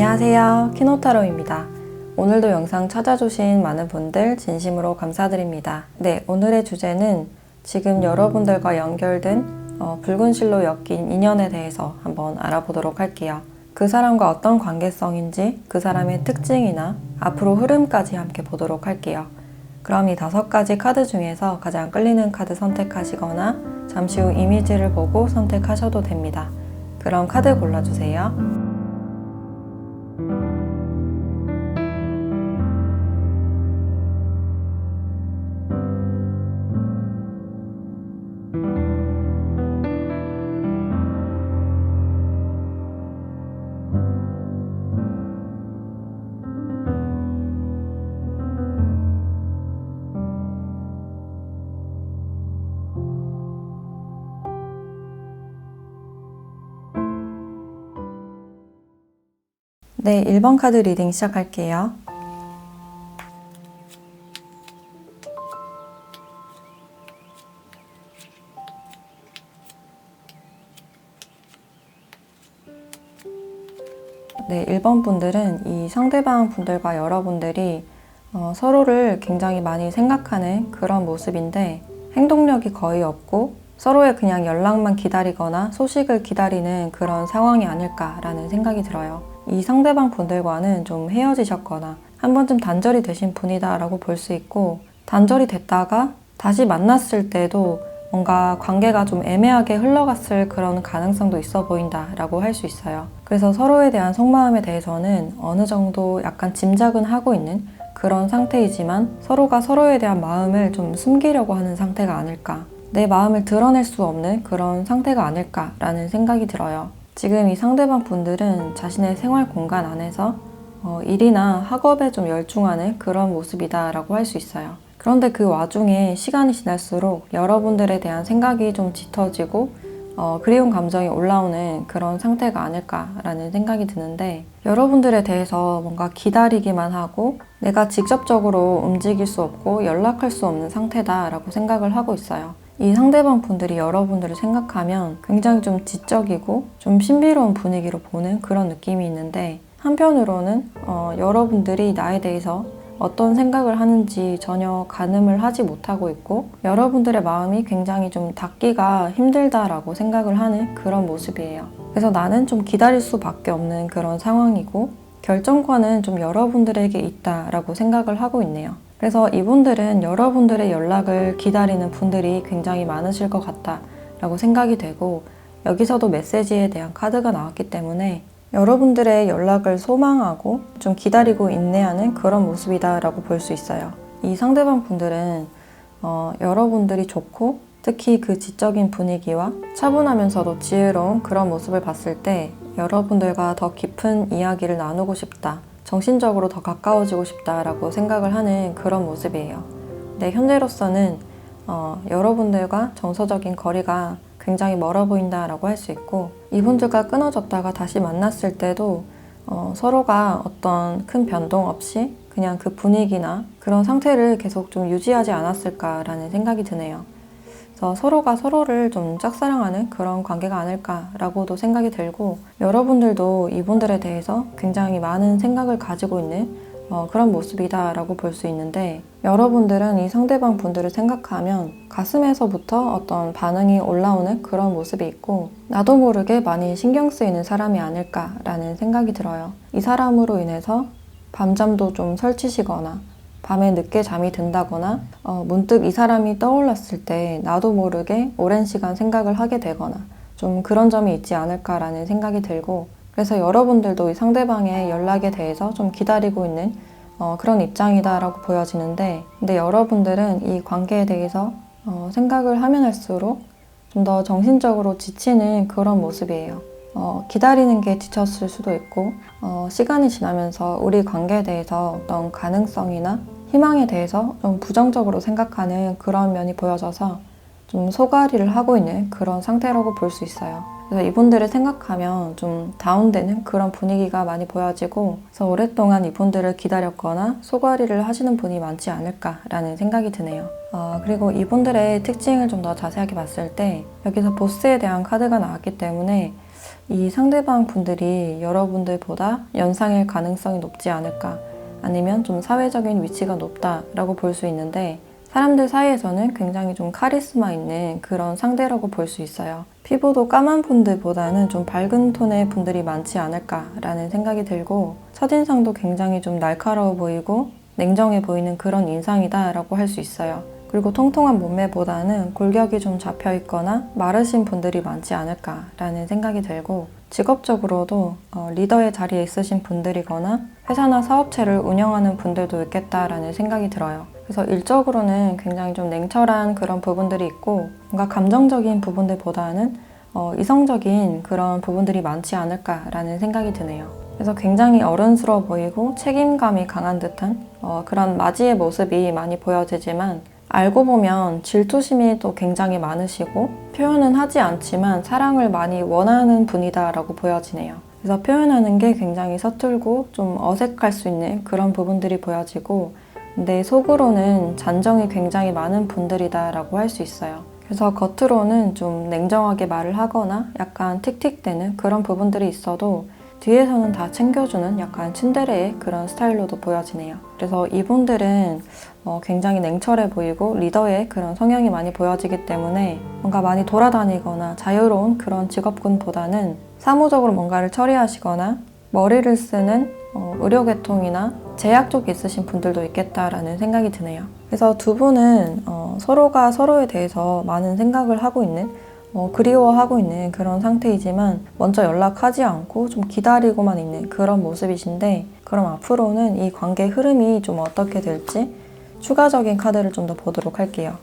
안녕하세요. 키노타로입니다. 오늘도 영상 찾아주신 많은 분들 진심으로 감사드립니다. 네, 오늘의 주제는 지금 여러분들과 연결된 붉은 실로 엮인 인연에 대해서 한번 알아보도록 할게요. 그 사람과 어떤 관계성인지, 그 사람의 특징이나 앞으로 흐름까지 함께 보도록 할게요. 그럼 이 5가지 카드 중에서 가장 끌리는 카드 선택하시거나 잠시 후 이미지를 보고 선택하셔도 됩니다. 그럼 카드 골라주세요. 네, 1번 카드 리딩 시작할게요. 네, 1번 분들은 이 상대방 분들과 여러분들이 서로를 굉장히 많이 생각하는 그런 모습인데 행동력이 거의 없고 서로의 그냥 연락만 기다리거나 소식을 기다리는 그런 상황이 아닐까라는 생각이 들어요. 이 상대방 분들과는 좀 헤어지셨거나 한 번쯤 단절이 되신 분이다 라고 볼 수 있고, 단절이 됐다가 다시 만났을 때도 뭔가 관계가 좀 애매하게 흘러갔을 그런 가능성도 있어 보인다 라고 할 수 있어요. 그래서 서로에 대한 속마음에 대해서는 어느 정도 약간 짐작은 하고 있는 그런 상태이지만 서로가 서로에 대한 마음을 좀 숨기려고 하는 상태가 아닐까, 내 마음을 드러낼 수 없는 그런 상태가 아닐까라는 생각이 들어요. 지금 이 상대방 분들은 자신의 생활 공간 안에서 일이나 학업에 좀 열중하는 그런 모습이다 라고 할 수 있어요. 그런데 그 와중에 시간이 지날수록 여러분들에 대한 생각이 좀 짙어지고 그리운 감정이 올라오는 그런 상태가 아닐까라는 생각이 드는데, 여러분들에 대해서 뭔가 기다리기만 하고 내가 직접적으로 움직일 수 없고 연락할 수 없는 상태다라고 생각을 하고 있어요. 이 상대방 분들이 여러분들을 생각하면 굉장히 좀 지적이고 좀 신비로운 분위기로 보는 그런 느낌이 있는데, 한편으로는 여러분들이 나에 대해서 어떤 생각을 하는지 전혀 가늠을 하지 못하고 있고 여러분들의 마음이 굉장히 좀 닿기가 힘들다라고 생각을 하는 그런 모습이에요. 그래서 나는 좀 기다릴 수밖에 없는 그런 상황이고 결정권은 좀 여러분들에게 있다라고 생각을 하고 있네요. 그래서 이분들은 여러분들의 연락을 기다리는 분들이 굉장히 많으실 것 같다라고 생각이 되고, 여기서도 메시지에 대한 카드가 나왔기 때문에 여러분들의 연락을 소망하고 좀 기다리고 인내하는 그런 모습이다 라고 볼 수 있어요. 이 상대방 분들은 여러분들이 좋고 특히 그 지적인 분위기와 차분하면서도 지혜로운 그런 모습을 봤을 때 여러분들과 더 깊은 이야기를 나누고 싶다, 정신적으로 더 가까워지고 싶다라고 생각을 하는 그런 모습이에요. 근데 현재로서는 여러분들과 정서적인 거리가 굉장히 멀어 보인다라고 할 수 있고, 이분들과 끊어졌다가 다시 만났을 때도 서로가 어떤 큰 변동 없이 그냥 그 분위기나 그런 상태를 계속 좀 유지하지 않았을까라는 생각이 드네요. 그래서 서로가 서로를 좀 짝사랑하는 그런 관계가 아닐까라고도 생각이 들고, 여러분들도 이분들에 대해서 굉장히 많은 생각을 가지고 있는 그런 모습이다 라고 볼 수 있는데, 여러분들은 이 상대방 분들을 생각하면 가슴에서부터 어떤 반응이 올라오는 그런 모습이 있고 나도 모르게 많이 신경 쓰이는 사람이 아닐까라는 생각이 들어요. 이 사람으로 인해서 밤잠도 좀 설치시거나 밤에 늦게 잠이 든다거나 문득 이 사람이 떠올랐을 때 나도 모르게 오랜 시간 생각을 하게 되거나 좀 그런 점이 있지 않을까라는 생각이 들고, 그래서 여러분들도 이 상대방의 연락에 대해서 좀 기다리고 있는 그런 입장이다라고 보여지는데, 근데 여러분들은 이 관계에 대해서 생각을 하면 할수록 좀 더 정신적으로 지치는 그런 모습이에요. 기다리는 게 지쳤을 수도 있고 시간이 지나면서 우리 관계에 대해서 어떤 가능성이나 희망에 대해서 좀 부정적으로 생각하는 그런 면이 보여져서 좀 소가리를 하고 있는 그런 상태라고 볼 수 있어요. 그래서 이분들을 생각하면 좀 다운되는 그런 분위기가 많이 보여지고, 그래서 오랫동안 이분들을 기다렸거나 소가리를 하시는 분이 많지 않을까라는 생각이 드네요. 그리고 이분들의 특징을 좀 더 자세하게 봤을 때 여기서 보스에 대한 카드가 나왔기 때문에 이 상대방 분들이 여러분들보다 연상일 가능성이 높지 않을까, 아니면 좀 사회적인 위치가 높다라고 볼 수 있는데, 사람들 사이에서는 굉장히 좀 카리스마 있는 그런 상대라고 볼 수 있어요. 피부도 까만 분들보다는 좀 밝은 톤의 분들이 많지 않을까라는 생각이 들고, 첫인상도 굉장히 좀 날카로워 보이고 냉정해 보이는 그런 인상이다라고 할 수 있어요. 그리고 통통한 몸매보다는 골격이 좀 잡혀 있거나 마르신 분들이 많지 않을까라는 생각이 들고, 직업적으로도 리더의 자리에 있으신 분들이거나 회사나 사업체를 운영하는 분들도 있겠다라는 생각이 들어요. 그래서 일적으로는 굉장히 좀 냉철한 그런 부분들이 있고, 뭔가 감정적인 부분들보다는 이성적인 그런 부분들이 많지 않을까라는 생각이 드네요. 그래서 굉장히 어른스러워 보이고 책임감이 강한 듯한 그런 맞이의 모습이 많이 보여지지만, 알고 보면 질투심이 또 굉장히 많으시고 표현은 하지 않지만 사랑을 많이 원하는 분이다라고 보여지네요. 그래서 표현하는 게 굉장히 서툴고 좀 어색할 수 있는 그런 부분들이 보여지고, 근데 속으로는 잔정이 굉장히 많은 분들이다라고 할 수 있어요. 그래서 겉으로는 좀 냉정하게 말을 하거나 약간 틱틱대는 그런 부분들이 있어도 뒤에서는 다 챙겨주는 약간 츤데레의 그런 스타일로도 보여지네요. 그래서 이분들은 굉장히 냉철해 보이고 리더의 그런 성향이 많이 보여지기 때문에 뭔가 많이 돌아다니거나 자유로운 그런 직업군보다는 사무적으로 뭔가를 처리하시거나 머리를 쓰는 의료계통이나 제약 쪽에 있으신 분들도 있겠다라는 생각이 드네요. 그래서 두 분은 서로가 서로에 대해서 많은 생각을 하고 있는, 그리워하고 있는 그런 상태이지만 먼저 연락하지 않고 좀 기다리고만 있는 그런 모습이신데, 그럼 앞으로는 이 관계 흐름이 좀 어떻게 될지 추가적인 카드를 좀 더 보도록 할게요.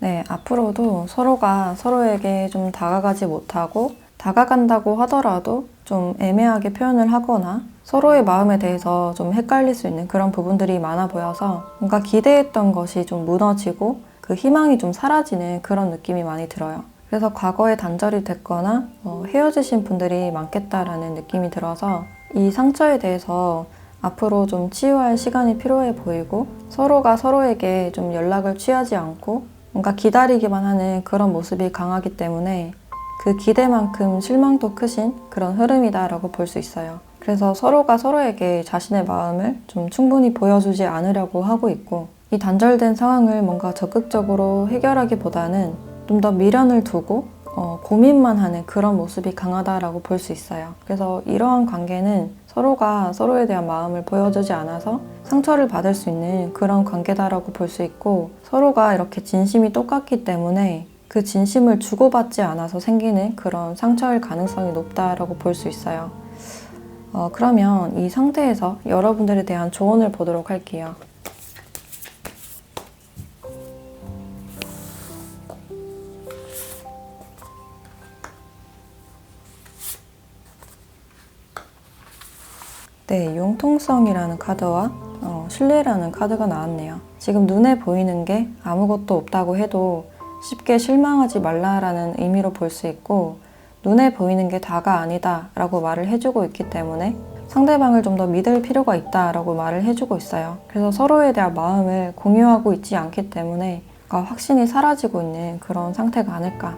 네, 앞으로도 서로가 서로에게 좀 다가가지 못하고, 다가간다고 하더라도 좀 애매하게 표현을 하거나 서로의 마음에 대해서 좀 헷갈릴 수 있는 그런 부분들이 많아 보여서 뭔가 기대했던 것이 좀 무너지고 그 희망이 좀 사라지는 그런 느낌이 많이 들어요. 그래서 과거에 단절이 됐거나 헤어지신 분들이 많겠다라는 느낌이 들어서 이 상처에 대해서 앞으로 좀 치유할 시간이 필요해 보이고, 서로가 서로에게 좀 연락을 취하지 않고 뭔가 기다리기만 하는 그런 모습이 강하기 때문에 그 기대만큼 실망도 크신 그런 흐름이다라고 볼 수 있어요. 그래서 서로가 서로에게 자신의 마음을 좀 충분히 보여주지 않으려고 하고 있고, 이 단절된 상황을 뭔가 적극적으로 해결하기보다는 좀 더 미련을 두고 고민만 하는 그런 모습이 강하다라고 볼 수 있어요. 그래서 이러한 관계는 서로가 서로에 대한 마음을 보여주지 않아서 상처를 받을 수 있는 그런 관계다라고 볼 수 있고, 서로가 이렇게 진심이 똑같기 때문에 그 진심을 주고받지 않아서 생기는 그런 상처일 가능성이 높다라고 볼 수 있어요. 그러면 이 상태에서 여러분들에 대한 조언을 보도록 할게요. 네, 융통성이라는 카드와 신뢰라는 카드가 나왔네요. 지금 눈에 보이는 게 아무것도 없다고 해도 쉽게 실망하지 말라라는 의미로 볼 수 있고, 눈에 보이는 게 다가 아니다 라고 말을 해주고 있기 때문에 상대방을 좀 더 믿을 필요가 있다 라고 말을 해주고 있어요. 그래서 서로에 대한 마음을 공유하고 있지 않기 때문에 확신이 사라지고 있는 그런 상태가 아닐까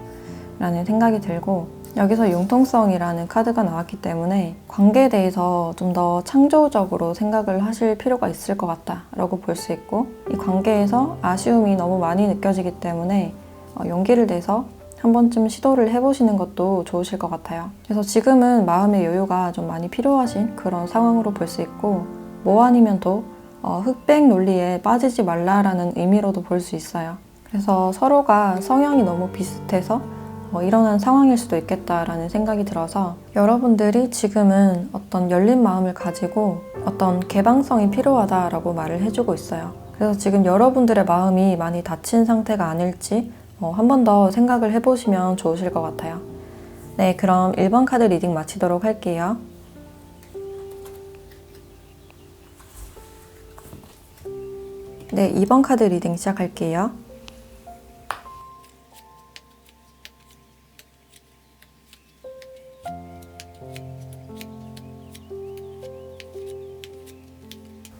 라는 생각이 들고, 여기서 융통성이라는 카드가 나왔기 때문에 관계에 대해서 좀 더 창조적으로 생각을 하실 필요가 있을 것 같다라고 볼 수 있고, 이 관계에서 아쉬움이 너무 많이 느껴지기 때문에 용기를 내서 한 번쯤 시도를 해보시는 것도 좋으실 것 같아요. 그래서 지금은 마음의 여유가 좀 많이 필요하신 그런 상황으로 볼 수 있고, 뭐 아니면 또 흑백 논리에 빠지지 말라라는 의미로도 볼 수 있어요. 그래서 서로가 성향이 너무 비슷해서 일어난 상황일 수도 있겠다라는 생각이 들어서, 여러분들이 지금은 어떤 열린 마음을 가지고 어떤 개방성이 필요하다라고 말을 해주고 있어요. 그래서 지금 여러분들의 마음이 많이 닫힌 상태가 아닐지 한 번 더 생각을 해보시면 좋으실 것 같아요. 네, 그럼 1번 카드 리딩 마치도록 할게요. 네, 2번 카드 리딩 시작할게요.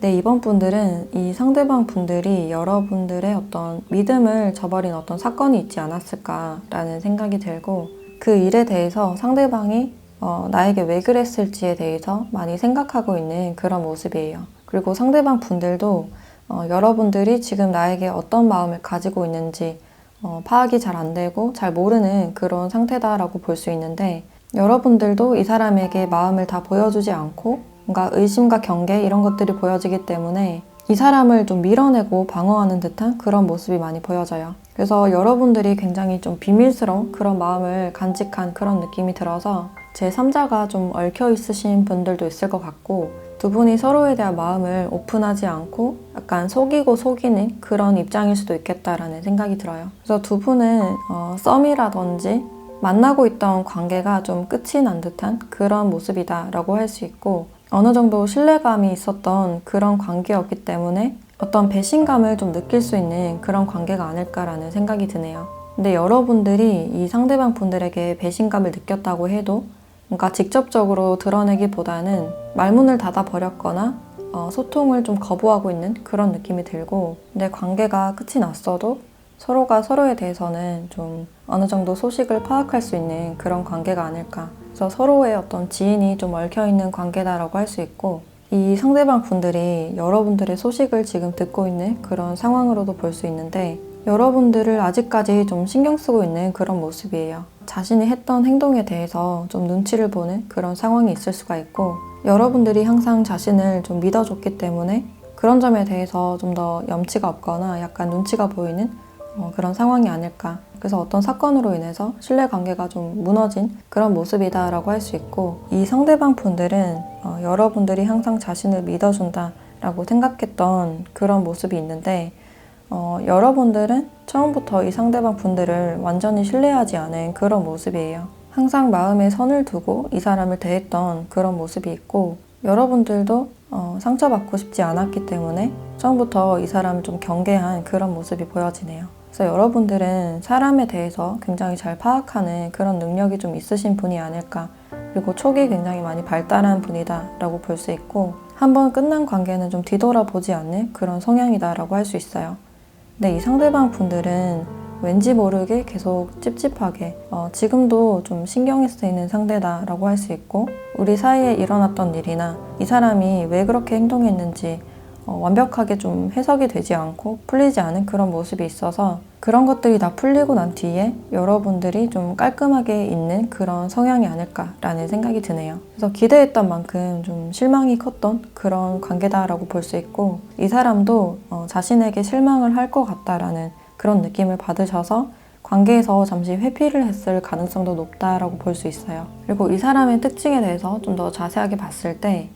네, 이번 분들은 이 상대방 분들이 여러분들의 어떤 믿음을 저버린 어떤 사건이 있지 않았을까라는 생각이 들고, 그 일에 대해서 상대방이 나에게 왜 그랬을지에 대해서 많이 생각하고 있는 그런 모습이에요. 그리고 상대방 분들도 여러분들이 지금 나에게 어떤 마음을 가지고 있는지 파악이 잘 안 되고 잘 모르는 그런 상태다라고 볼 수 있는데, 여러분들도 이 사람에게 마음을 다 보여주지 않고 뭔가 의심과 경계 이런 것들이 보여지기 때문에 이 사람을 좀 밀어내고 방어하는 듯한 그런 모습이 많이 보여져요. 그래서 여러분들이 굉장히 좀 비밀스러운 그런 마음을 간직한 그런 느낌이 들어서 제3자가 좀 얽혀 있으신 분들도 있을 것 같고, 두 분이 서로에 대한 마음을 오픈하지 않고 약간 속이고 속이는 그런 입장일 수도 있겠다라는 생각이 들어요. 그래서 두 분은 썸이라든지 만나고 있던 관계가 좀 끝이 난 듯한 그런 모습이다라고 할 수 있고, 어느 정도 신뢰감이 있었던 그런 관계였기 때문에 어떤 배신감을 좀 느낄 수 있는 그런 관계가 아닐까라는 생각이 드네요. 근데 여러분들이 이 상대방 분들에게 배신감을 느꼈다고 해도 뭔가 직접적으로 드러내기보다는 말문을 닫아버렸거나 소통을 좀 거부하고 있는 그런 느낌이 들고, 근데 관계가 끝이 났어도 서로가 서로에 대해서는 좀 어느 정도 소식을 파악할 수 있는 그런 관계가 아닐까. 그래서 서로의 어떤 지인이 좀 얽혀있는 관계다라고 할 수 있고, 이 상대방 분들이 여러분들의 소식을 지금 듣고 있는 그런 상황으로도 볼 수 있는데, 여러분들을 아직까지 좀 신경 쓰고 있는 그런 모습이에요. 자신이 했던 행동에 대해서 좀 눈치를 보는 그런 상황이 있을 수가 있고, 여러분들이 항상 자신을 좀 믿어줬기 때문에 그런 점에 대해서 좀 더 염치가 없거나 약간 눈치가 보이는 그런 상황이 아닐까. 그래서 어떤 사건으로 인해서 신뢰관계가 좀 무너진 그런 모습이다라고 할 수 있고, 이 상대방 분들은 여러분들이 항상 자신을 믿어준다라고 생각했던 그런 모습이 있는데, 여러분들은 처음부터 이 상대방 분들을 완전히 신뢰하지 않은 그런 모습이에요. 항상 마음에 선을 두고 이 사람을 대했던 그런 모습이 있고, 여러분들도 상처받고 싶지 않았기 때문에 처음부터 이 사람을 좀 경계한 그런 모습이 보여지네요. 그래서 여러분들은 사람에 대해서 굉장히 잘 파악하는 그런 능력이 좀 있으신 분이 아닐까. 그리고 촉이 굉장히 많이 발달한 분이다라고 볼 수 있고, 한번 끝난 관계는 좀 뒤돌아보지 않는 그런 성향이다라고 할 수 있어요. 근데 이 상대방 분들은 왠지 모르게 계속 찝찝하게 지금도 좀 신경이 쓰이는 상대다라고 할 수 있고, 우리 사이에 일어났던 일이나 이 사람이 왜 그렇게 행동했는지 완벽하게 좀 해석이 되지 않고 풀리지 않은 그런 모습이 있어서, 그런 것들이 다 풀리고 난 뒤에 여러분들이 좀 깔끔하게 있는 그런 성향이 아닐까라는 생각이 드네요. 그래서 기대했던 만큼 좀 실망이 컸던 그런 관계다라고 볼 수 있고, 이 사람도 자신에게 실망을 할 것 같다라는 그런 느낌을 받으셔서 관계에서 잠시 회피를 했을 가능성도 높다라고 볼 수 있어요. 그리고 이 사람의 특징에 대해서 좀 더 자세하게 봤을 때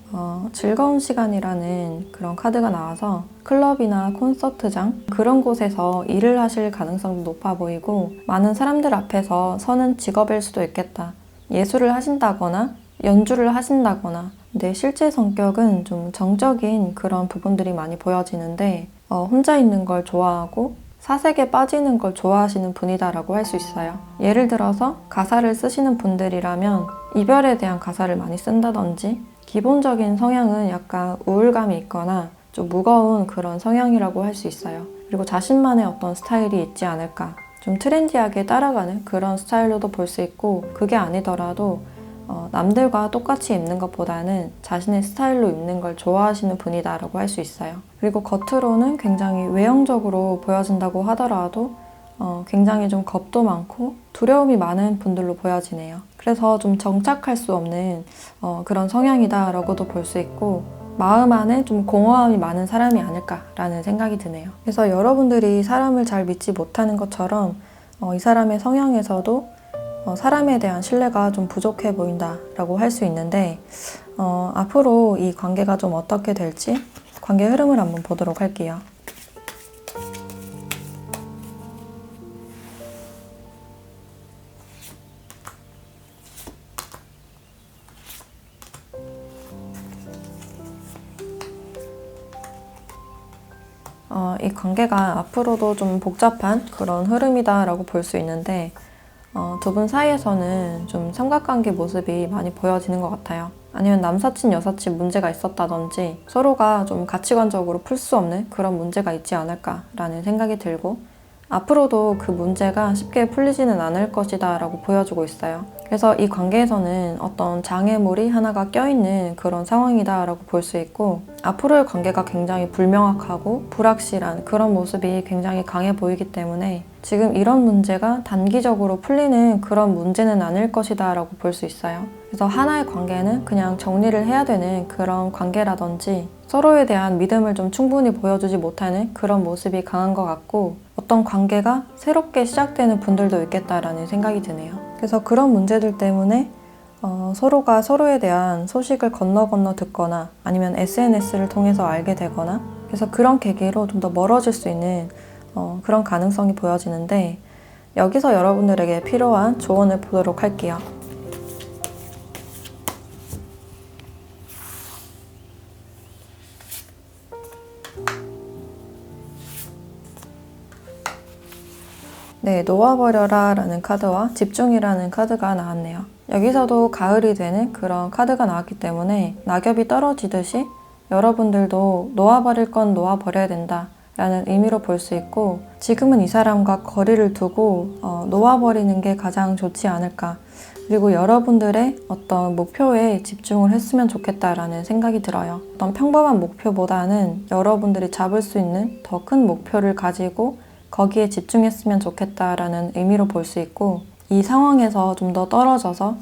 즐거운 시간이라는 그런 카드가 나와서 클럽이나 콘서트장 그런 곳에서 일을 하실 가능성도 높아 보이고, 많은 사람들 앞에서 서는 직업일 수도 있겠다. 예술을 하신다거나 연주를 하신다거나. 근데 실제 성격은 좀 정적인 그런 부분들이 많이 보여지는데 혼자 있는 걸 좋아하고 사색에 빠지는 걸 좋아하시는 분이다라고 할 수 있어요. 예를 들어서 가사를 쓰시는 분들이라면 이별에 대한 가사를 많이 쓴다든지, 기본적인 성향은 약간 우울감이 있거나 좀 무거운 그런 성향이라고 할 수 있어요. 그리고 자신만의 어떤 스타일이 있지 않을까. 좀 트렌디하게 따라가는 그런 스타일로도 볼 수 있고, 그게 아니더라도 남들과 똑같이 입는 것보다는 자신의 스타일로 입는 걸 좋아하시는 분이다라고 할 수 있어요. 그리고 겉으로는 굉장히 외형적으로 보여진다고 하더라도 굉장히 좀 겁도 많고 두려움이 많은 분들로 보여지네요. 그래서 좀 정착할 수 없는 그런 성향이다라고도 볼 수 있고, 마음 안에 좀 공허함이 많은 사람이 아닐까라는 생각이 드네요. 그래서 여러분들이 사람을 잘 믿지 못하는 것처럼 이 사람의 성향에서도 사람에 대한 신뢰가 좀 부족해 보인다라고 할 수 있는데, 앞으로 이 관계가 좀 어떻게 될지 관계 흐름을 한번 보도록 할게요. 이 관계가 앞으로도 좀 복잡한 그런 흐름이다라고 볼 수 있는데 두 분 사이에서는 좀 삼각관계 모습이 많이 보여지는 것 같아요. 아니면 남사친, 여사친 문제가 있었다든지 서로가 좀 가치관적으로 풀 수 없는 그런 문제가 있지 않을까라는 생각이 들고 앞으로도 그 문제가 쉽게 풀리지는 않을 것이다 라고 보여주고 있어요. 그래서 이 관계에서는 어떤 장애물이 하나가 껴있는 그런 상황이다 라고 볼 수 있고 앞으로의 관계가 굉장히 불명확하고 불확실한 그런 모습이 굉장히 강해 보이기 때문에 지금 이런 문제가 단기적으로 풀리는 그런 문제는 아닐 것이다 라고 볼 수 있어요. 그래서 하나의 관계는 그냥 정리를 해야 되는 그런 관계라든지 서로에 대한 믿음을 좀 충분히 보여주지 못하는 그런 모습이 강한 것 같고 어떤 관계가 새롭게 시작되는 분들도 있겠다라는 생각이 드네요. 그래서 그런 문제들 때문에 서로가 서로에 대한 소식을 건너 듣거나 아니면 SNS를 통해서 알게 되거나 그래서 그런 계기로 좀 더 멀어질 수 있는 그런 가능성이 보여지는데 여기서 여러분들에게 필요한 조언을 보도록 할게요. 네, 놓아버려라 라는 카드와 집중이라는 카드가 나왔네요. 여기서도 가을이 되는 그런 카드가 나왔기 때문에 낙엽이 떨어지듯이 여러분들도 놓아버릴 건 놓아버려야 된다 라는 의미로 볼 수 있고 지금은 이 사람과 거리를 두고 놓아버리는 게 가장 좋지 않을까 그리고 여러분들의 어떤 목표에 집중을 했으면 좋겠다라는 생각이 들어요. 어떤 평범한 목표보다는 여러분들이 잡을 수 있는 더 큰 목표를 가지고 거기에 집중했으면 좋겠다라는 의미로 볼 수 있고 이 상황에서 좀 더 떨어져서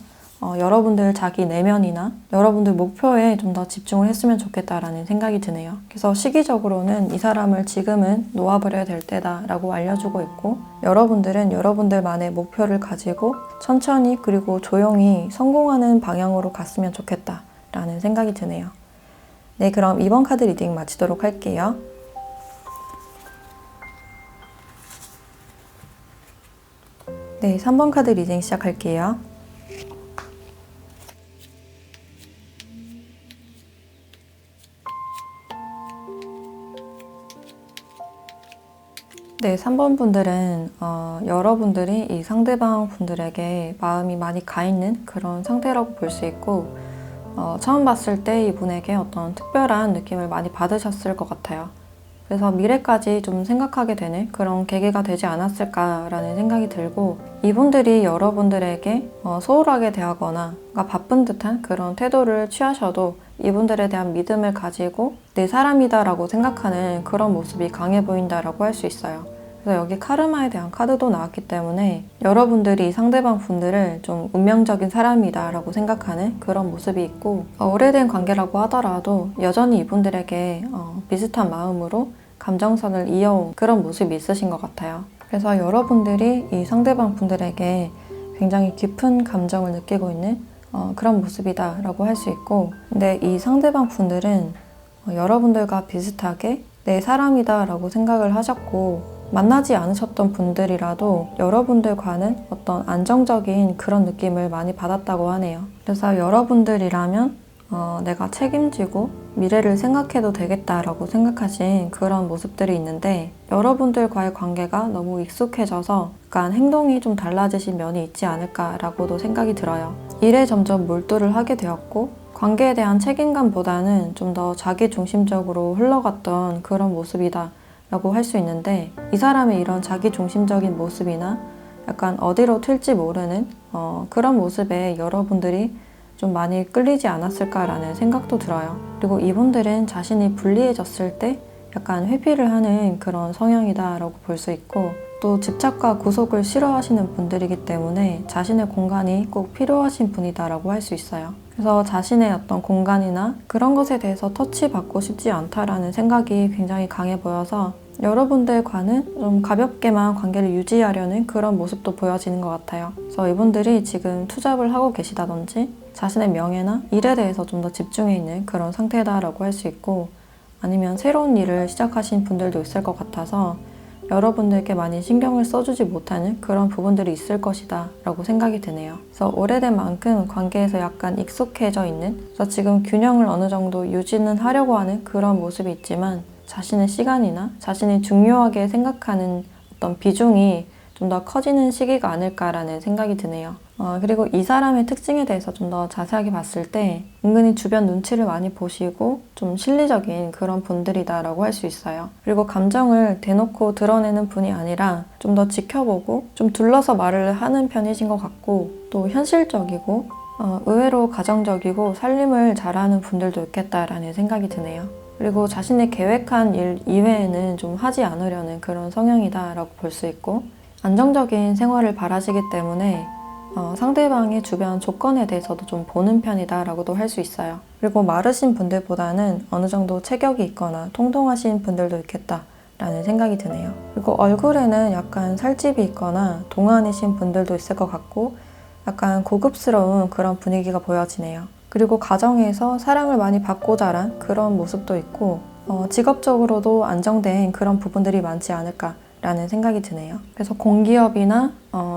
여러분들 자기 내면이나 여러분들 목표에 좀 더 집중을 했으면 좋겠다라는 생각이 드네요. 그래서 시기적으로는 이 사람을 지금은 놓아버려야 될 때다라고 알려주고 있고 여러분들은 여러분들만의 목표를 가지고 천천히 그리고 조용히 성공하는 방향으로 갔으면 좋겠다라는 생각이 드네요. 네, 그럼 이번 카드 리딩 마치도록 할게요. 네, 3번 카드 리딩 시작할게요. 네, 3번 분들은 여러분들이 이 상대방 분들에게 마음이 많이 가 있는 그런 상태라고 볼 수 있고 처음 봤을 때 이분에게 어떤 특별한 느낌을 많이 받으셨을 것 같아요. 그래서 미래까지 좀 생각하게 되는 그런 계기가 되지 않았을까라는 생각이 들고 이분들이 여러분들에게 소홀하게 대하거나 바쁜 듯한 그런 태도를 취하셔도 이분들에 대한 믿음을 가지고 내 사람이다라고 생각하는 그런 모습이 강해 보인다라고 할 수 있어요. 그래서 여기 카르마에 대한 카드도 나왔기 때문에 여러분들이 상대방 분들을 좀 운명적인 사람이다라고 생각하는 그런 모습이 있고 오래된 관계라고 하더라도 여전히 이분들에게 비슷한 마음으로 감정선을 이어온 그런 모습이 있으신 것 같아요. 그래서 여러분들이 이 상대방 분들에게 굉장히 깊은 감정을 느끼고 있는 그런 모습이다라고 할 수 있고 근데 이 상대방 분들은 여러분들과 비슷하게 내 사람이다라고 생각을 하셨고 만나지 않으셨던 분들이라도 여러분들과는 어떤 안정적인 그런 느낌을 많이 받았다고 하네요. 그래서 여러분들이라면 내가 책임지고 미래를 생각해도 되겠다라고 생각하신 그런 모습들이 있는데 여러분들과의 관계가 너무 익숙해져서 약간 행동이 좀 달라지신 면이 있지 않을까라고도 생각이 들어요. 일에 점점 몰두를 하게 되었고 관계에 대한 책임감보다는 좀 더 자기중심적으로 흘러갔던 그런 모습이다 라고 할 수 있는데 이 사람의 이런 자기중심적인 모습이나 약간 어디로 튈지 모르는 그런 모습에 여러분들이 좀 많이 끌리지 않았을까라는 생각도 들어요. 그리고 이분들은 자신이 불리해졌을 때 약간 회피를 하는 그런 성향이다라고 볼 수 있고 또 집착과 구속을 싫어하시는 분들이기 때문에 자신의 공간이 꼭 필요하신 분이다라고 할 수 있어요. 그래서 자신의 어떤 공간이나 그런 것에 대해서 터치받고 싶지 않다라는 생각이 굉장히 강해 보여서 여러분들과는 좀 가볍게만 관계를 유지하려는 그런 모습도 보여지는 것 같아요. 그래서 이분들이 지금 투잡을 하고 계시다든지 자신의 명예나 일에 대해서 좀 더 집중해 있는 그런 상태다라고 할 수 있고 아니면 새로운 일을 시작하신 분들도 있을 것 같아서 여러분들께 많이 신경을 써주지 못하는 그런 부분들이 있을 것이다 라고 생각이 드네요. 그래서 오래된 만큼 관계에서 약간 익숙해져 있는 그래서 지금 균형을 어느 정도 유지는 하려고 하는 그런 모습이 있지만 자신의 시간이나 자신이 중요하게 생각하는 어떤 비중이 좀 더 커지는 시기가 아닐까라는 생각이 드네요. 그리고 이 사람의 특징에 대해서 좀 더 자세하게 봤을 때 은근히 주변 눈치를 많이 보시고 좀 실리적인 그런 분들이다라고 할 수 있어요. 그리고 감정을 대놓고 드러내는 분이 아니라 좀 더 지켜보고 좀 둘러서 말을 하는 편이신 것 같고, 또 현실적이고 의외로 가정적이고 살림을 잘하는 분들도 있겠다라는 생각이 드네요. 그리고 자신이 계획한 일 이외에는 좀 하지 않으려는 그런 성향이다라고 볼 수 있고, 안정적인 생활을 바라시기 때문에 상대방의 주변 조건에 대해서도 좀 보는 편이다라고도 할 수 있어요. 그리고 마르신 분들보다는 어느 정도 체격이 있거나 통통하신 분들도 있겠다라는 생각이 드네요. 그리고 얼굴에는 약간 살집이 있거나 동안이신 분들도 있을 것 같고, 약간 고급스러운 그런 분위기가 보여지네요. 그리고 가정에서 사랑을 많이 받고 자란 그런 모습도 있고, 직업적으로도 안정된 그런 부분들이 많지 않을까라는 생각이 드네요. 그래서 공기업이나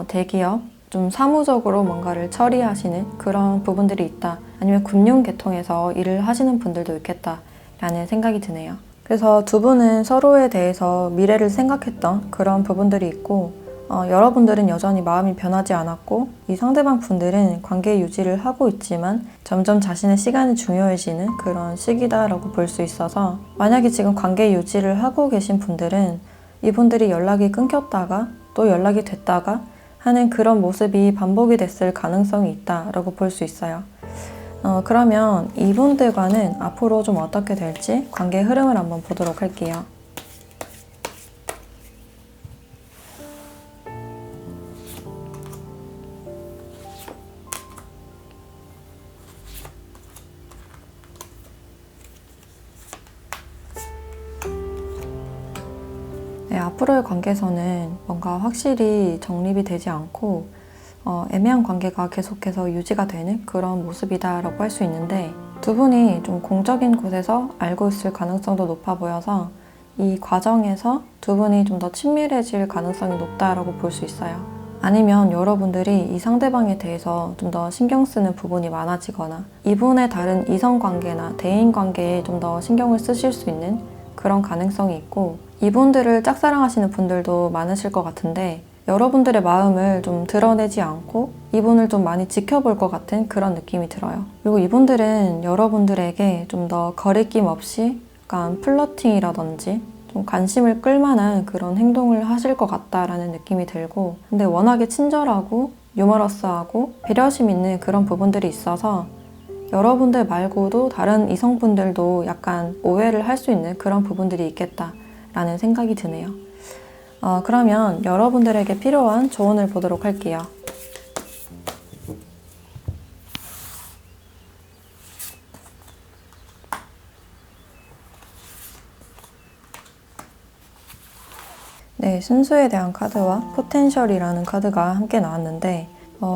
대기업, 좀 사무적으로 뭔가를 처리하시는 그런 부분들이 있다. 아니면 금융 계통에서 일을 하시는 분들도 있겠다라는 생각이 드네요. 그래서 두 분은 서로에 대해서 미래를 생각했던 그런 부분들이 있고, 여러분들은 여전히 마음이 변하지 않았고, 이 상대방 분들은 관계 유지를 하고 있지만 점점 자신의 시간이 중요해지는 그런 시기다라고 볼 수 있어서, 만약에 지금 관계 유지를 하고 계신 분들은 이분들이 연락이 끊겼다가 또 연락이 됐다가 하는 그런 모습이 반복이 됐을 가능성이 있다라고 볼 수 있어요. 그러면 이분들과는 앞으로 좀 어떻게 될지 관계 흐름을 한번 보도록 할게요. 네, 앞으로의 관계에서는 뭔가 확실히 정립이 되지 않고 애매한 관계가 계속해서 유지가 되는 그런 모습이다라고 할 수 있는데, 두 분이 좀 공적인 곳에서 알고 있을 가능성도 높아 보여서 이 과정에서 두 분이 좀 더 친밀해질 가능성이 높다라고 볼 수 있어요. 아니면 여러분들이 이 상대방에 대해서 좀 더 신경 쓰는 부분이 많아지거나 이분의 다른 이성관계나 대인관계에 좀 더 신경을 쓰실 수 있는 그런 가능성이 있고, 이분들을 짝사랑하시는 분들도 많으실 것 같은데, 여러분들의 마음을 좀 드러내지 않고 이분을 좀 많이 지켜볼 것 같은 그런 느낌이 들어요. 그리고 이분들은 여러분들에게 좀 더 거리낌 없이 약간 플러팅이라든지 좀 관심을 끌만한 그런 행동을 하실 것 같다라는 느낌이 들고, 근데 워낙에 친절하고 유머러스하고 배려심 있는 그런 부분들이 있어서 여러분들 말고도 다른 이성분들도 약간 오해를 할 수 있는 그런 부분들이 있겠다라는 생각이 드네요. 그러면 여러분들에게 필요한 조언을 보도록 할게요. 네, 순수에 대한 카드와 포텐셜이라는 카드가 함께 나왔는데,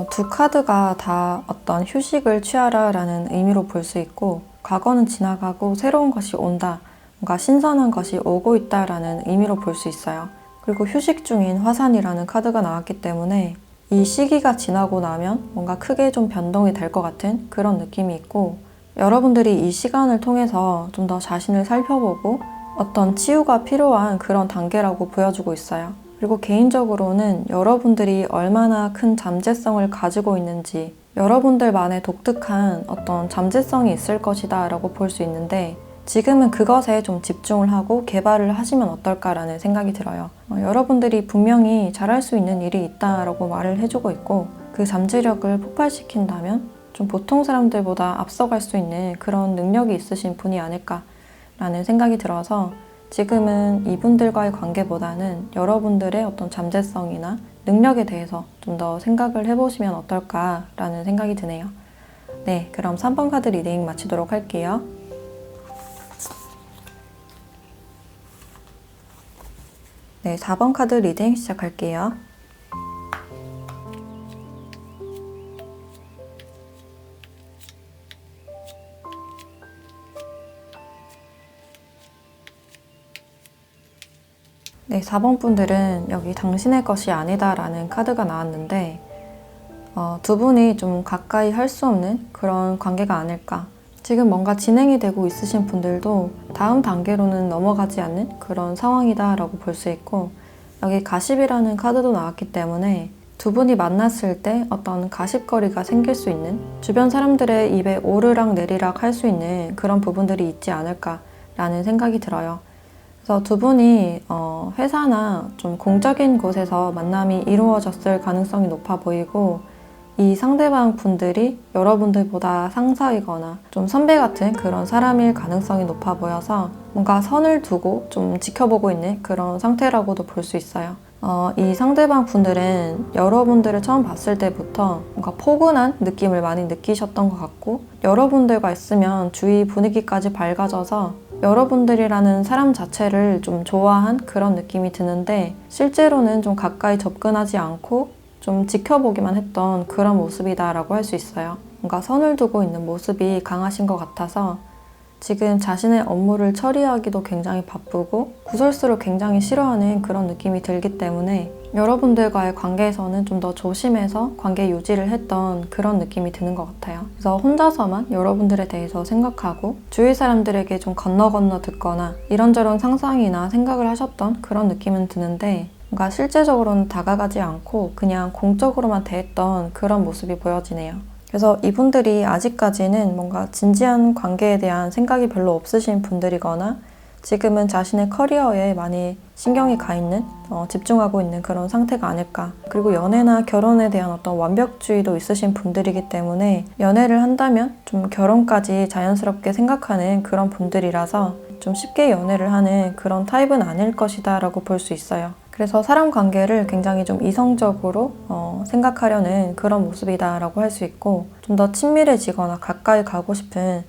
두 카드가 다 어떤 휴식을 취하라라는 의미로 볼 수 있고, 과거는 지나가고 새로운 것이 온다, 뭔가 신선한 것이 오고 있다라는 의미로 볼 수 있어요. 그리고 휴식 중인 화산이라는 카드가 나왔기 때문에 이 시기가 지나고 나면 뭔가 크게 좀 변동이 될 것 같은 그런 느낌이 있고, 여러분들이 이 시간을 통해서 좀 더 자신을 살펴보고 어떤 치유가 필요한 그런 단계라고 보여주고 있어요. 그리고 개인적으로는 여러분들이 얼마나 큰 잠재성을 가지고 있는지, 여러분들만의 독특한 어떤 잠재성이 있을 것이다 라고 볼 수 있는데, 지금은 그것에 좀 집중을 하고 개발을 하시면 어떨까라는 생각이 들어요. 여러분들이 분명히 잘할 수 있는 일이 있다라고 말을 해주고 있고, 그 잠재력을 폭발시킨다면 좀 보통 사람들보다 앞서갈 수 있는 그런 능력이 있으신 분이 아닐까라는 생각이 들어서, 지금은 이분들과의 관계보다는 여러분들의 어떤 잠재성이나 능력에 대해서 좀 더 생각을 해보시면 어떨까라는 생각이 드네요. 네, 그럼 3번 카드 리딩 마치도록 할게요. 네, 4번 카드 리딩 시작할게요. 네, 4번 분들은 여기 당신의 것이 아니다 라는 카드가 나왔는데, 두 분이 좀 가까이 할 수 없는 그런 관계가 아닐까, 지금 뭔가 진행이 되고 있으신 분들도 다음 단계로는 넘어가지 않는 그런 상황이다 라고 볼 수 있고, 여기 가십이라는 카드도 나왔기 때문에 두 분이 만났을 때 어떤 가십거리가 생길 수 있는, 주변 사람들의 입에 오르락 내리락 할 수 있는 그런 부분들이 있지 않을까라는 생각이 들어요. 그래서 두 분이 회사나 좀 공적인 곳에서 만남이 이루어졌을 가능성이 높아 보이고, 이 상대방 분들이 여러분들보다 상사이거나 좀 선배 같은 그런 사람일 가능성이 높아 보여서 뭔가 선을 두고 좀 지켜보고 있는 그런 상태라고도 볼 수 있어요. 이 상대방 분들은 여러분들을 처음 봤을 때부터 뭔가 포근한 느낌을 많이 느끼셨던 것 같고, 여러분들과 있으면 주위 분위기까지 밝아져서 여러분들이라는 사람 자체를 좀 좋아한 그런 느낌이 드는데, 실제로는 좀 가까이 접근하지 않고 좀 지켜보기만 했던 그런 모습이다라고 할 수 있어요. 뭔가 선을 두고 있는 모습이 강하신 것 같아서 지금 자신의 업무를 처리하기도 굉장히 바쁘고 구설수를 굉장히 싫어하는 그런 느낌이 들기 때문에 여러분들과의 관계에서는 좀 더 조심해서 관계 유지를 했던 그런 느낌이 드는 것 같아요. 그래서 혼자서만 여러분들에 대해서 생각하고 주위 사람들에게 좀 건너 듣거나 이런저런 상상이나 생각을 하셨던 그런 느낌은 드는데, 뭔가 실제적으로는 다가가지 않고 그냥 공적으로만 대했던 그런 모습이 보여지네요. 그래서 이분들이 아직까지는 뭔가 진지한 관계에 대한 생각이 별로 없으신 분들이거나 지금은 자신의 커리어에 많이 신경이 가 있는, 집중하고 있는 그런 상태가 아닐까. 그리고 연애나 결혼에 대한 어떤 완벽주의도 있으신 분들이기 때문에 연애를 한다면 좀 결혼까지 자연스럽게 생각하는 그런 분들이라서 좀 쉽게 연애를 하는 그런 타입은 아닐 것이다 라고 볼 수 있어요. 그래서 사람 관계를 굉장히 좀 이성적으로 생각하려는 그런 모습이다라고 할 수 있고, 좀 더 친밀해지거나 가까이 가고 싶은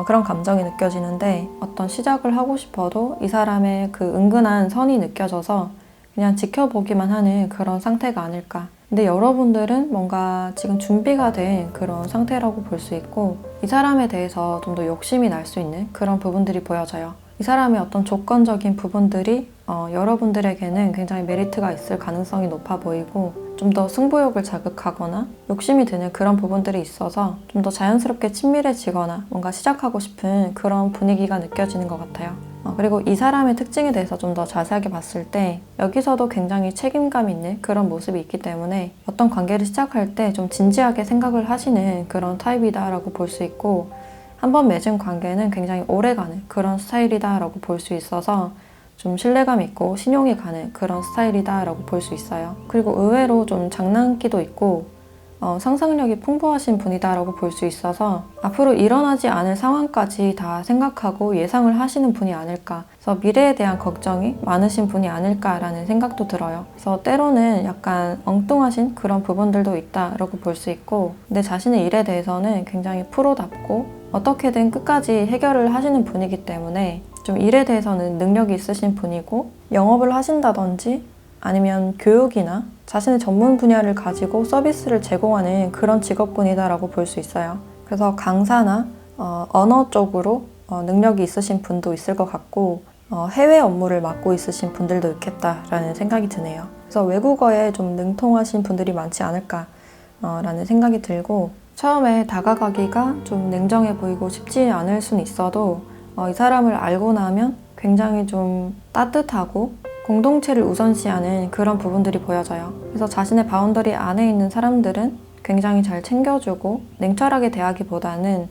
그런 감정이 느껴지는데, 어떤 시작을 하고 싶어도 이 사람의 그 은근한 선이 느껴져서 그냥 지켜보기만 하는 그런 상태가 아닐까. 근데 여러분들은 뭔가 지금 준비가 된 그런 상태라고 볼 수 있고, 이 사람에 대해서 좀 더 욕심이 날 수 있는 그런 부분들이 보여져요. 이 사람의 어떤 조건적인 부분들이 여러분들에게는 굉장히 메리트가 있을 가능성이 높아 보이고, 좀 더 승부욕을 자극하거나 욕심이 드는 그런 부분들이 있어서 좀 더 자연스럽게 친밀해지거나 뭔가 시작하고 싶은 그런 분위기가 느껴지는 것 같아요. 그리고 이 사람의 특징에 대해서 좀 더 자세하게 봤을 때 여기서도 굉장히 책임감 있는 그런 모습이 있기 때문에 어떤 관계를 시작할 때 좀 진지하게 생각을 하시는 그런 타입이다라고 볼 수 있고, 한번 맺은 관계는 굉장히 오래가는 그런 스타일이다라고 볼 수 있어서 좀 신뢰감 있고 신용이 가는 그런 스타일이다라고 볼 수 있어요. 그리고 의외로 좀 장난기도 있고 상상력이 풍부하신 분이다라고 볼 수 있어서 앞으로 일어나지 않을 상황까지 다 생각하고 예상을 하시는 분이 아닐까. 그래서 미래에 대한 걱정이 많으신 분이 아닐까라는 생각도 들어요. 그래서 때로는 약간 엉뚱하신 그런 부분들도 있다라고 볼 수 있고, 근데 자신의 일에 대해서는 굉장히 프로답고 어떻게든 끝까지 해결을 하시는 분이기 때문에 좀 일에 대해서는 능력이 있으신 분이고, 영업을 하신다든지 아니면 교육이나 자신의 전문 분야를 가지고 서비스를 제공하는 그런 직업군이다라고 볼 수 있어요. 그래서 강사나 언어 쪽으로 능력이 있으신 분도 있을 것 같고, 해외 업무를 맡고 있으신 분들도 있겠다라는 생각이 드네요. 그래서 외국어에 좀 능통하신 분들이 많지 않을까라는 생각이 들고, 처음에 다가가기가 좀 냉정해 보이고 쉽지 않을 수는 있어도 이 사람을 알고 나면 굉장히 좀 따뜻하고 공동체를 우선시하는 그런 부분들이 보여져요. 그래서 자신의 바운더리 안에 있는 사람들은 굉장히 잘 챙겨주고 냉철하게 대하기보다는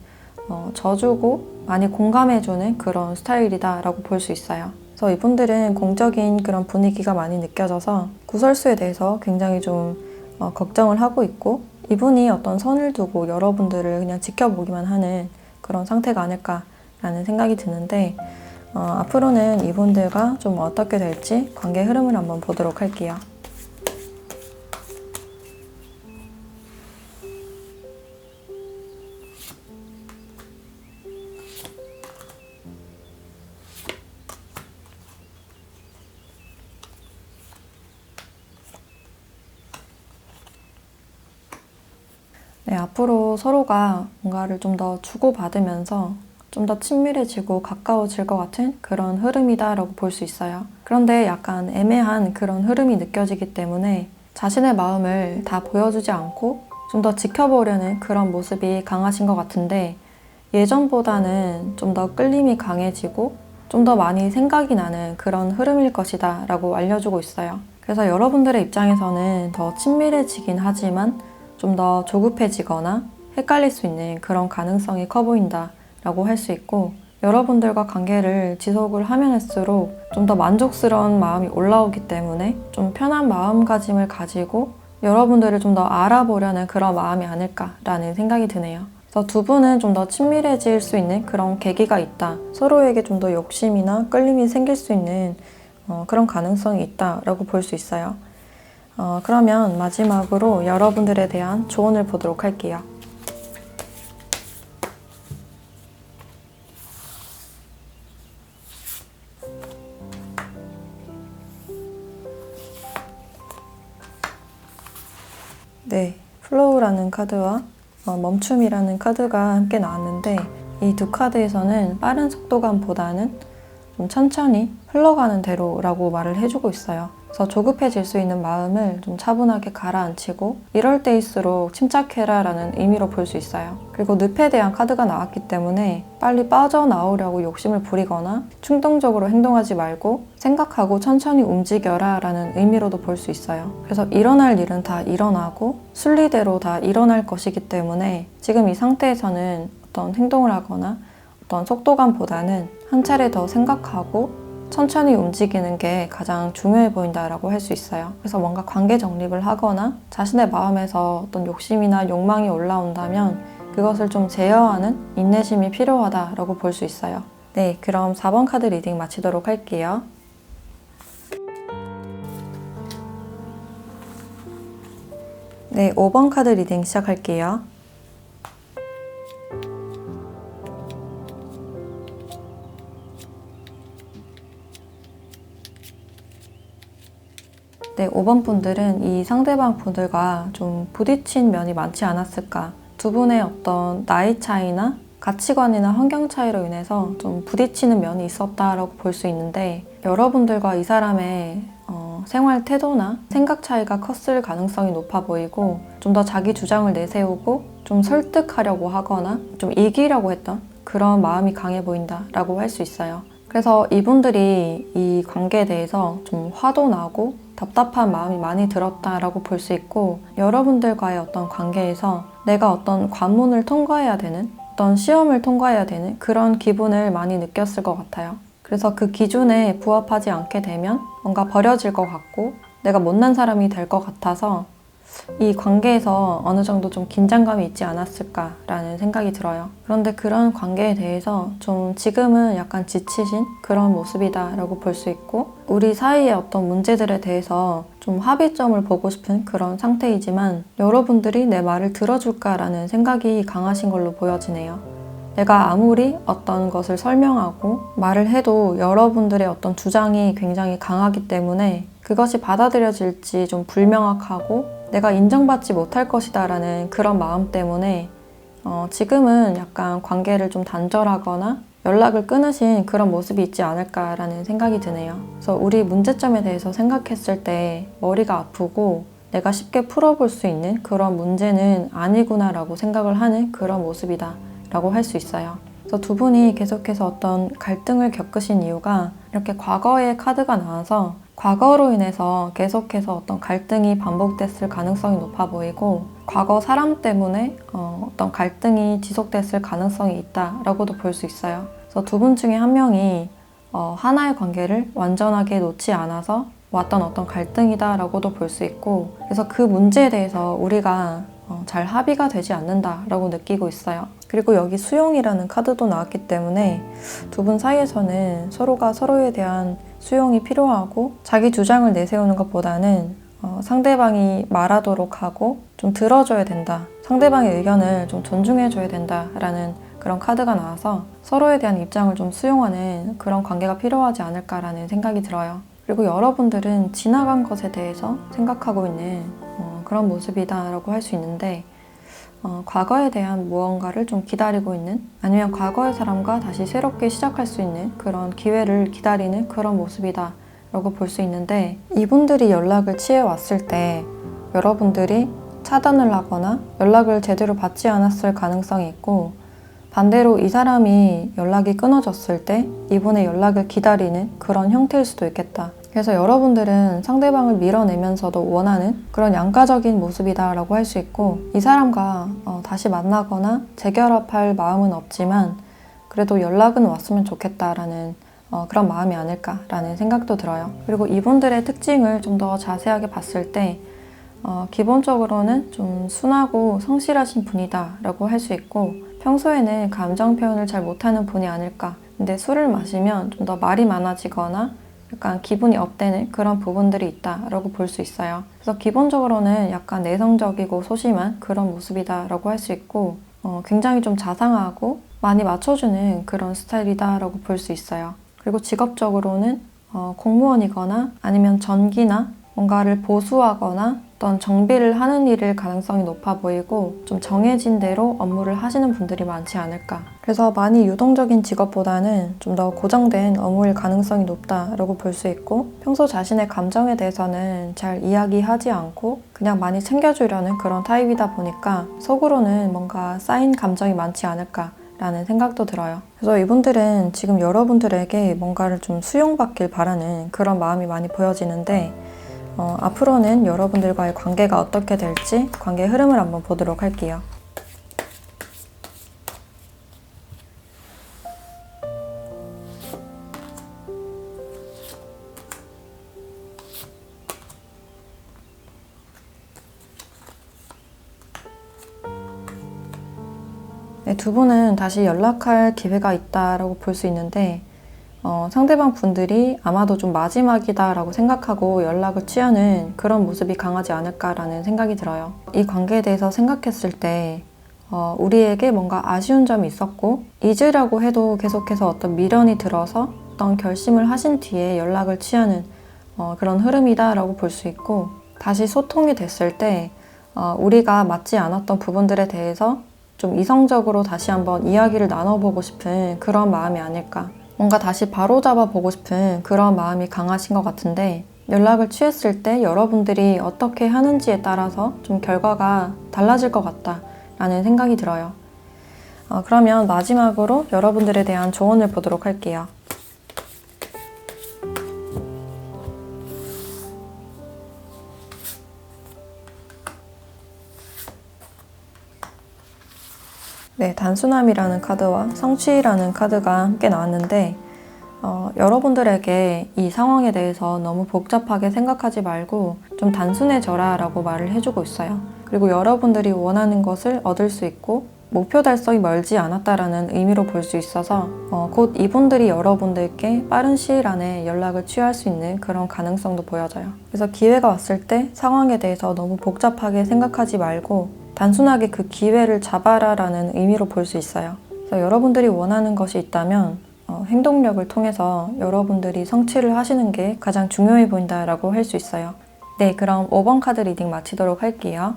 져주고 많이 공감해주는 그런 스타일이다라고 볼 수 있어요. 그래서 이분들은 공적인 그런 분위기가 많이 느껴져서 구설수에 대해서 굉장히 좀 걱정을 하고 있고, 이분이 어떤 선을 두고 여러분들을 그냥 지켜보기만 하는 그런 상태가 아닐까라는 생각이 드는데, 앞으로는 이분들과 좀 어떻게 될지 관계 흐름을 한번 보도록 할게요. 네, 앞으로 서로가 뭔가를 좀 더 주고받으면서 좀 더 친밀해지고 가까워질 것 같은 그런 흐름이다라고 볼 수 있어요. 그런데 약간 애매한 그런 흐름이 느껴지기 때문에 자신의 마음을 다 보여주지 않고 좀 더 지켜보려는 그런 모습이 강하신 것 같은데, 예전보다는 좀 더 끌림이 강해지고 좀 더 많이 생각이 나는 그런 흐름일 것이다 라고 알려주고 있어요. 그래서 여러분들의 입장에서는 더 친밀해지긴 하지만 좀 더 조급해지거나 헷갈릴 수 있는 그런 가능성이 커 보인다 라고 할 수 있고, 여러분들과 관계를 지속을 하면 할수록 좀 더 만족스러운 마음이 올라오기 때문에 좀 편한 마음가짐을 가지고 여러분들을 좀 더 알아보려는 그런 마음이 아닐까라는 생각이 드네요. 그래서 두 분은 좀 더 친밀해질 수 있는 그런 계기가 있다. 서로에게 좀 더 욕심이나 끌림이 생길 수 있는 그런 가능성이 있다라고 볼 수 있어요. 그러면 마지막으로 여러분들에 대한 조언을 보도록 할게요. 네, 플로우라는 카드와 멈춤이라는 카드가 함께 나왔는데, 이 두 카드에서는 빠른 속도감보다는 좀 천천히 흘러가는 대로라고 말을 해주고 있어요. 그래서 조급해질 수 있는 마음을 좀 차분하게 가라앉히고 이럴 때일수록 침착해라 라는 의미로 볼 수 있어요. 그리고 늪에 대한 카드가 나왔기 때문에 빨리 빠져나오려고 욕심을 부리거나 충동적으로 행동하지 말고 생각하고 천천히 움직여라 라는 의미로도 볼 수 있어요. 그래서 일어날 일은 다 일어나고 순리대로 다 일어날 것이기 때문에 지금 이 상태에서는 어떤 행동을 하거나 어떤 속도감보다는 한 차례 더 생각하고 천천히 움직이는 게 가장 중요해 보인다라고 할 수 있어요. 그래서 뭔가 관계 정립을 하거나 자신의 마음에서 어떤 욕심이나 욕망이 올라온다면 그것을 좀 제어하는 인내심이 필요하다라고 볼 수 있어요. 네, 그럼 4번 카드 리딩 마치도록 할게요. 네, 5번 카드 리딩 시작할게요. 네, 5번 분들은 이 상대방 분들과 좀 부딪힌 면이 많지 않았을까. 두 분의 어떤 나이 차이나 가치관이나 환경 차이로 인해서 좀 부딪히는 면이 있었다라고 볼 수 있는데, 여러분들과 이 사람의 생활 태도나 생각 차이가 컸을 가능성이 높아 보이고, 좀 더 자기 주장을 내세우고 좀 설득하려고 하거나 좀 이기려고 했던 그런 마음이 강해 보인다라고 할 수 있어요. 그래서 이분들이 이 관계에 대해서 좀 화도 나고 답답한 마음이 많이 들었다라고 볼 수 있고, 여러분들과의 어떤 관계에서 내가 어떤 관문을 통과해야 되는, 어떤 시험을 통과해야 되는 그런 기분을 많이 느꼈을 것 같아요. 그래서 그 기준에 부합하지 않게 되면 뭔가 버려질 것 같고 내가 못난 사람이 될 것 같아서 이 관계에서 어느 정도 좀 긴장감이 있지 않았을까라는 생각이 들어요. 그런데 그런 관계에 대해서 좀 지금은 약간 지치신 그런 모습이다라고 볼 수 있고, 우리 사이의 어떤 문제들에 대해서 좀 합의점을 보고 싶은 그런 상태이지만 여러분들이 내 말을 들어줄까라는 생각이 강하신 걸로 보여지네요. 내가 아무리 어떤 것을 설명하고 말을 해도 여러분들의 어떤 주장이 굉장히 강하기 때문에 그것이 받아들여질지 좀 불명확하고 내가 인정받지 못할 것이다 라는 그런 마음 때문에 지금은 약간 관계를 좀 단절하거나 연락을 끊으신 그런 모습이 있지 않을까라는 생각이 드네요. 그래서 우리 문제점에 대해서 생각했을 때 머리가 아프고 내가 쉽게 풀어볼 수 있는 그런 문제는 아니구나 라고 생각을 하는 그런 모습이다 라고 할 수 있어요. 그래서 두 분이 계속해서 어떤 갈등을 겪으신 이유가 이렇게 과거의 카드가 나와서 과거로 인해서 계속해서 어떤 갈등이 반복됐을 가능성이 높아 보이고, 과거 사람 때문에 어떤 갈등이 지속됐을 가능성이 있다라고도 볼 수 있어요. 그래서 두 분 중에 한 명이 하나의 관계를 완전하게 놓지 않아서 왔던 어떤 갈등이다라고도 볼 수 있고, 그래서 그 문제에 대해서 우리가 잘 합의가 되지 않는다라고 느끼고 있어요. 그리고 여기 수용이라는 카드도 나왔기 때문에 두 분 사이에서는 서로가 서로에 대한 수용이 필요하고, 자기 주장을 내세우는 것보다는 상대방이 말하도록 하고 좀 들어줘야 된다, 상대방의 의견을 좀 존중해줘야 된다라는 그런 카드가 나와서 서로에 대한 입장을 좀 수용하는 그런 관계가 필요하지 않을까라는 생각이 들어요. 그리고 여러분들은 지나간 것에 대해서 생각하고 있는 그런 모습이다라고 할 수 있는데, 과거에 대한 무언가를 좀 기다리고 있는, 아니면 과거의 사람과 다시 새롭게 시작할 수 있는 그런 기회를 기다리는 그런 모습이다 라고 볼 수 있는데, 이분들이 연락을 취해왔을 때 여러분들이 차단을 하거나 연락을 제대로 받지 않았을 가능성이 있고, 반대로 이 사람이 연락이 끊어졌을 때 이분의 연락을 기다리는 그런 형태일 수도 있겠다. 그래서 여러분들은 상대방을 밀어내면서도 원하는 그런 양가적인 모습이다라고 할 수 있고, 이 사람과 다시 만나거나 재결합할 마음은 없지만 그래도 연락은 왔으면 좋겠다라는 그런 마음이 아닐까라는 생각도 들어요. 그리고 이분들의 특징을 좀 더 자세하게 봤을 때 기본적으로는 좀 순하고 성실하신 분이다라고 할 수 있고, 평소에는 감정 표현을 잘 못하는 분이 아닐까. 근데 술을 마시면 좀 더 말이 많아지거나 약간 기분이 업되는 그런 부분들이 있다라고 볼 수 있어요. 그래서 기본적으로는 약간 내성적이고 소심한 그런 모습이다라고 할 수 있고, 굉장히 좀 자상하고 많이 맞춰주는 그런 스타일이다라고 볼 수 있어요. 그리고 직업적으로는 공무원이거나 아니면 전기나 뭔가를 보수하거나 어떤 정비를 하는 일일 가능성이 높아 보이고, 좀 정해진 대로 업무를 하시는 분들이 많지 않을까. 그래서 많이 유동적인 직업보다는 좀 더 고정된 업무일 가능성이 높다라고 볼 수 있고, 평소 자신의 감정에 대해서는 잘 이야기하지 않고 그냥 많이 챙겨주려는 그런 타입이다 보니까 속으로는 뭔가 쌓인 감정이 많지 않을까 라는 생각도 들어요. 그래서 이분들은 지금 여러분들에게 뭔가를 좀 수용받길 바라는 그런 마음이 많이 보여지는데, 앞으로는 여러분들과의 관계가 어떻게 될지 관계 흐름을 한번 보도록 할게요. 네, 두 분은 다시 연락할 기회가 있다라고 볼 수 있는데, 상대방 분들이 아마도 좀 마지막이다라고 생각하고 연락을 취하는 그런 모습이 강하지 않을까라는 생각이 들어요. 이 관계에 대해서 생각했을 때 우리에게 뭔가 아쉬운 점이 있었고, 잊으려고 해도 계속해서 어떤 미련이 들어서 어떤 결심을 하신 뒤에 연락을 취하는 그런 흐름이다라고 볼 수 있고, 다시 소통이 됐을 때 우리가 맞지 않았던 부분들에 대해서 좀 이성적으로 다시 한번 이야기를 나눠보고 싶은 그런 마음이 아닐까. 뭔가 다시 바로잡아 보고 싶은 그런 마음이 강하신 것 같은데, 연락을 취했을 때 여러분들이 어떻게 하는지에 따라서 좀 결과가 달라질 것 같다라는 생각이 들어요. 그러면 마지막으로 여러분들에 대한 조언을 보도록 할게요. 네, 단순함이라는 카드와 성취라는 카드가 함께 나왔는데, 여러분들에게 이 상황에 대해서 너무 복잡하게 생각하지 말고 좀 단순해져라 라고 말을 해주고 있어요. 그리고 여러분들이 원하는 것을 얻을 수 있고 목표 달성이 멀지 않았다라는 의미로 볼 수 있어서 곧 이분들이 여러분들께 빠른 시일 안에 연락을 취할 수 있는 그런 가능성도 보여져요. 그래서 기회가 왔을 때 상황에 대해서 너무 복잡하게 생각하지 말고 단순하게 그 기회를 잡아라 라는 의미로 볼 수 있어요. 그래서 여러분들이 원하는 것이 있다면 행동력을 통해서 여러분들이 성취를 하시는 게 가장 중요해 보인다라고 할 수 있어요. 네, 그럼 5번 카드 리딩 마치도록 할게요.